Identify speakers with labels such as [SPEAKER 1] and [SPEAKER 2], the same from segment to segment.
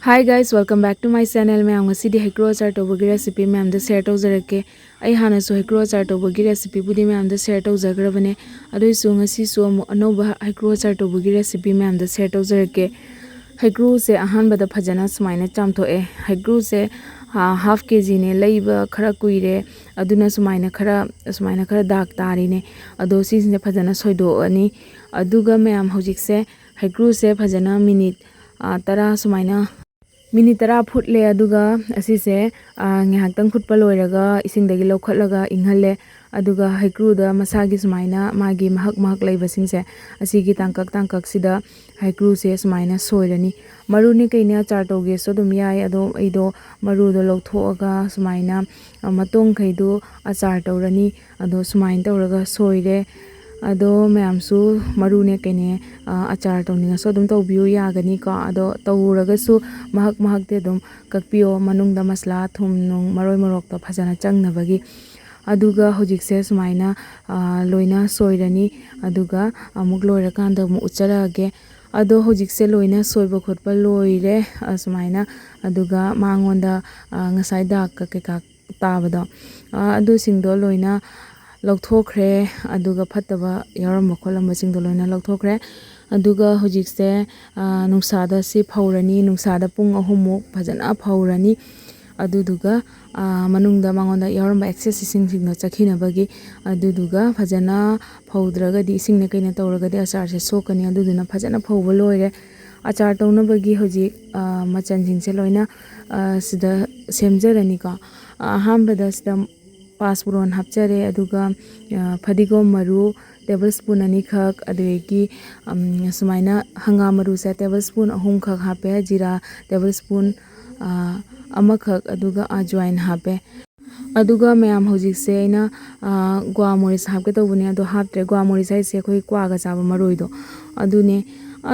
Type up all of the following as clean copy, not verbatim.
[SPEAKER 1] Hi guys, welcome back to my channel. मैं आऊँगा सीधी हेक्रो अचार टोबगी रेसिपी मैं आमदा शेयर तौजरके आई हाना सो हेक्रो अचार टोबगी रेसिपी बुदी मैं आमदा शेयर तौजग्रबने अदुई सो ngasi सो अनोबा हेक्रो अचार टोबगी रेसिपी मैं आमदा शेयर तौजरके हेक्रो से अहानबदा फजना सुमाइना चामथोए हेक्रो से हाफ केजी ने लैबा खरा कुइरे अदुना सुमाइना खरा दाग तारिने अदो सिसिने फजना सोइदोअनी अदुगा मैं आम हौजिक से हेक्रो से फजना मिनिट तरा सुमाइना मिनिट 10 फुटले अदुगा असिसे ngahaktang फुटपा लोइरगा इसिंगदगी लौखटलगा इंगहले अदुगा हेक्रुदा मसागी सुमाइना मागी महक महक लैबसिंगसे असिगी तांकक सिदा हेक्रू से सुमाइना सोइरनी मरुनी कइने अचार तौगे सो दुम याय अदो एदो मरुदो लौथोअगा सुमाइना मतोंग खैदो अचार तौरनी अदो सुमाइन तौरगा सोइरे अदो मैमसु मरुने कने अचार तौनिंगसो अदुम तौबियो यागनी को अदो तौरगसु महक महकते अदुम ककपियो मनुंगदा मसला थुम नुंग मरोय मरोक तो फजना चंगनबगी अदुगा हुजिकसे सुमाइना लोइना सोइरनी अदुगा अमुक लोइरकांदा अमुक उच्चरागे अदो हुजिकसे लोइना सोइबो खोटपा लोइरे सुमाइना अदुगा मांगोंदा ngасai दाग ककेका ताबदो अदु सिंगदो लोइना लौथोखरे अदुगा फत्तबा यारम खोलम सिंगदो लोइना लौथोखरे अदुगा हुजिकसे नुंसादा सि फौरनी नुंसादा पुंग अहुमुक फजना फौरनी अदुदुगा मनुंगदा मांगोंदा यारम एक्सेस सिंगसिंगनो चखिनबगी अदुदुगा फजना फौद्रगदी सिंगने कइना तौरगदी अचार से सोकनी अदुदुना फजना फौबो लोइरे अचार तौनबगी हुजिक मचनसिंगसे लोइना सिदा सेमजरनी को अहामबदा सिदा पासपुरन हपचरे अदुगा फदिगोम मरु टेबल स्पून अनिखक अदुगी सुमाइना हंगा मरु से टेबल स्पून अहुम खक हापे जीरा टेबल स्पून अमखक अदुगा अजवाइन हापे अदुगा मैम होजिक से अइना ग्वा मोरिस हापके तौबने अदो हापत्रे ग्वा मोरिस हाइसे अखोई क्वागा चाबा मरोइदो अदुने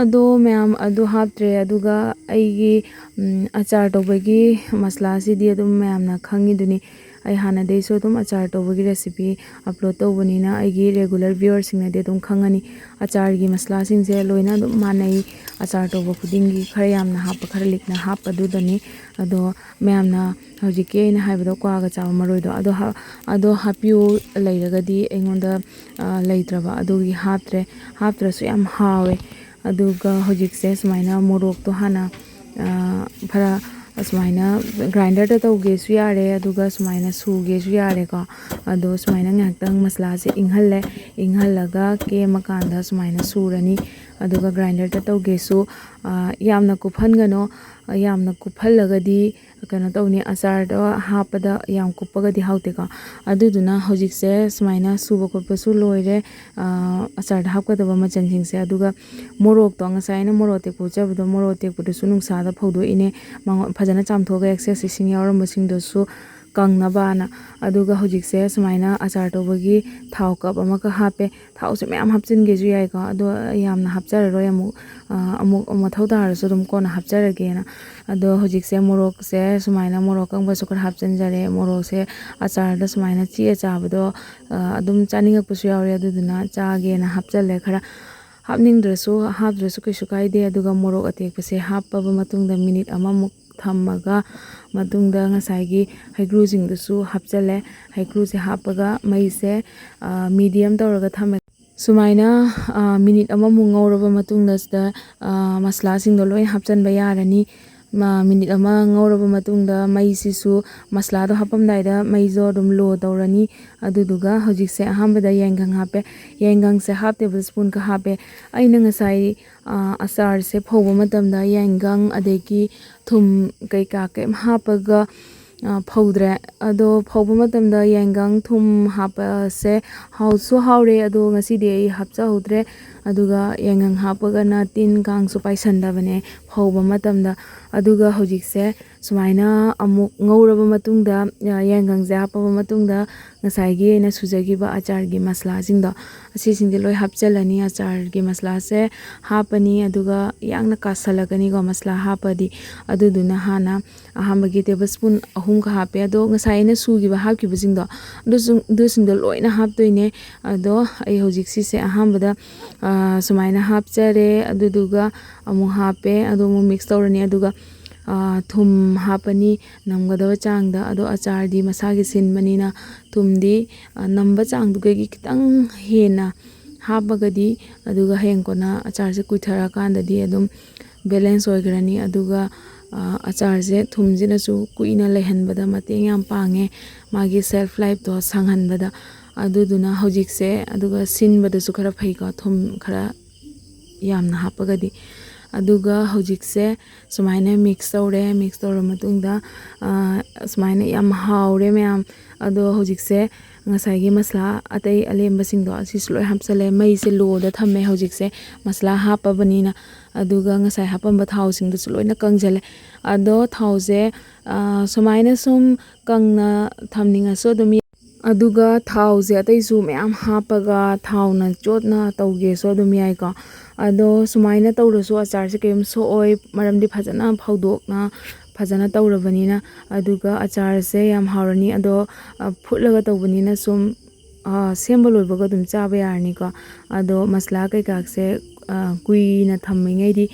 [SPEAKER 1] अदो मैम अदो हापत्रे अदुगा अइगी अचार तौबगी मसला सिदी अदुम मैमना खंगिदुनी आई हाना देसो अदुम अचार तौबगी रेसिपी अपलोड तौबनीना अइगी रेगुलर व्यूअर्सिंगना दे अदुम खंगनी अचार गी मसला सिंगसे लोइना अदुम मानई अचार तौब खुदिंगी खरा यामना हाप खरा लिखना हाप अदुदनी अदो मैमना हौजिके अइना हाइबदो क्वागा चाबा मरोइदो अदो हापियो लैरगदी अइंगोंदा लैत्रबा अदुगी हापत्रसु याम हावे अदुगा हौजिकसे सुमाइना मोरोक तो हाना फरा सुमाइना ग्राइंडर तौगेसु यारे अदुगा सुमाइना सुगेसु यारे को अदो सुमाइना ngahaktang मसला से इंगहलगा के मकांदा सुमाइना सुरनी अदुगा ग्राइंडर तौगेसु यामना कुफनगनो यामना कुफलगदी कनो तौनी अचार दो हापदा याम कुपगदी हाउतेको अदुदुना हौजिकसे सुमाइना सुबो कोपसु लोइरे अचार हापकदबा मचनसिंगसे अदुगा मोरोक तो ngसाइना मोरोक तेकु जबदो मोरोक तेकुदसु नुंसादा फौदो इने फजना चामथोगा एक्सेस सिंग यावरम सिंगदसु कंगनाबाना अदुगा हौजिकसे सुमाइना अचार तौबगी थाव कप अमका हापे थाव से मैम हापचिनगेजु याइको अदो यामना हापचररो अमुक मथौ तारसु अदुम कोना हापचरगेना अदो हौजिकसे मोरोक से सुमाइना मोरोक कंबसु खर हापचनजरे मोरोक से अचार द सुमाइना ची चाबदो अदुम चानिंगकपसु यावरे अदुदुना चागेना हापचले खरा हापनिंद्रसु हापद्रसु कैसु काइदे अदुगा मोरोक अतेकपसे हापबा मतुंगदा मिनिट अममुक थम्मगा मतुंगदा ngसाइगी हेक्रुजिंगदसु हापचले हेक्रुसे हापगा मईसे मीडियम तौरगा थम्मे सुमाइना मिनिट अममुक ngौरबा मतुंगदा सिदा मसला सिंगदो लोइ हापचनबा यारनी मिनिट अमा ngौरबा मतुंगदा मईसिसु मसलादो हापमदाइदा मईजो अदुम लो तौरनी अदुदुगा हौजिकसे अहामबदा येंगंग हापे येंगंग से हाफ टेबल स्पून का हापे अइना ngसाइ अचार से फौबा मतमदा येंगंग अदेगी थुम कैका केम हापगा फौद्रे अदो फौबा मतमदा येंगंग थुम हापसे हाउसु हाउरे अदो ngसीदे हापचा होद्रे अदुगा येंगंग हापगना तीन कांगसु पाइसनदबने फौबा मतमदा अदुगा हौजिकसे सुमाइना अमुक ngौरबा मतुंगदा येंगंग जे हापबा मतुंगदा ngसाइगी अइना सुजगिबा अचार गी मसला सिंगदो असी सिंगदे लोइ हापचलनी अचार गी मसला से हापनी अदुगा यांगना कासलगनी गो मसला हापदी अदुदुना हाना अहामबगी टेबल स्पून अहुम का हापे अदो ngसाइना सुगिबा हापकिबा सिंगदो दु सिंगदो लोइना हापतोइने अदो अइ हौजिक सिसे अहामबदा सुमाइना हापचरे अदुदुगा अमु हापे अदो मु mix तौरनी अदुगा thum hapani namgadaba changda ado achar di masagi sinbanina thumdi namba changdugai kitang hena hapagadi aduga hengkona achar se kuithara kandadi adum balance oigrani aduga achar se thumjina su kuina lehanbada mateng yam pange magi shelf life to sanghanbada aduduna hojik se aduga sinbada su khara phai ka thum khara yamna hapagadi aduga hojik se sumaina mix tawre matungda sumaina yam haure mayam ado hojik se ngasai gi masla atai alemba singdo asis loi hapsale mai se lo da thame hojik se masla hapa banina aduga ngasai hapamba thau sing du loina kangjale ado thau se sumaina sum kangna thamninga so dumi aduga thau je atai su mayam hapaga thau na chotna tawge so dumi ai ka ado sumaina tawrasu achar se kem so oi maramdi phajana phaudokna phajana tawrabanina aduga achar se yam haurani ado phutlaga tawbanina sum semba loibaga dum chaba yarni ka ado masla kai kak se kuina thammingai di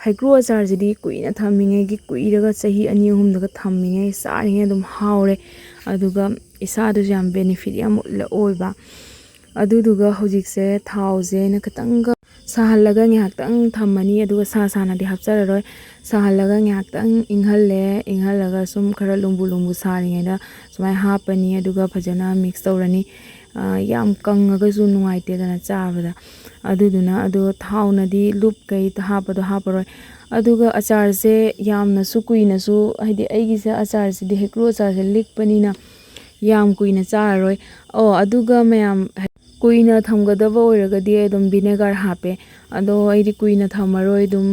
[SPEAKER 1] haikru achar jidi kuina thammingai gi kuiraga chahi ani ahum daga thammingai saringai dum haure aduga isa du jam benefit yam oiba aduduga hojik se thau je na katanga sahalaga ngyaktang thammani aduga sana di hapchararoi sahalaga ngyaktang inghalaga sum khara lumbu saringai da sumai hapani aduga phajana mix tawrani yam kangaga su nuaite dana chabada aduduna adu thauna di loop kai hapado haparoi aduga achar se yamna su kuina su haidi aigi se achar se di hekru achar se likpanina yam kuina chararoi aduga mayam kuina thamgadaba oiragadi adum vinegar hape ado aidi kuina thamaroi dum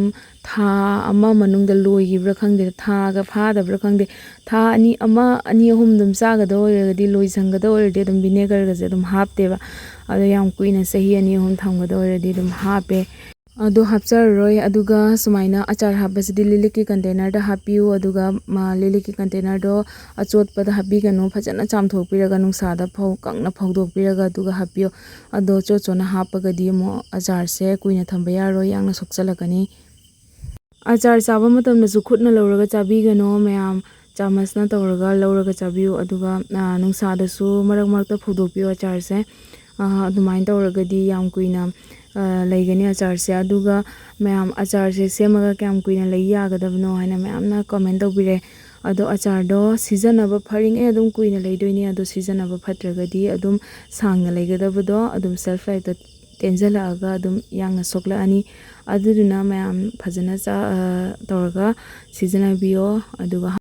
[SPEAKER 1] tha ama manungda loigibra khangde tha ga phadabra khangde tha ani ahum dum chagada oiragadi loisangada oiradi dum vinegar ga dum hapteba ado yam kuina sahi ani ahum thamgada oiradi dum hape ado hapchararoi aduga sumaina achar hapasidi liliki container da hapiu aduga liliki container do achotpada hapigano phajana chamthokpiraga nungsada phau kangna phawdokpiraga aduga hapiu ado chochona hapagadi mo achar se kuina thamba yaroi yangna sokchalakani achar chaba matamna su khutna lawraga chabigano mayam chamasna tawraga lawraga chabiu aduga nungsada su marak phawdokpiu achar se adumain tawragadi yam kuina laigani achar se aduga mayam achar se semaga kyam kuina lai yagadabno haina mayamna comment tawbire ado achar do season aba pharing adum kuina leidoini ado season aba phatragadi adum sangna laigadabado adum shelf life to tenjala aga adum yangna sokla ani aduduna mayam phajana tawraga season biyo aduga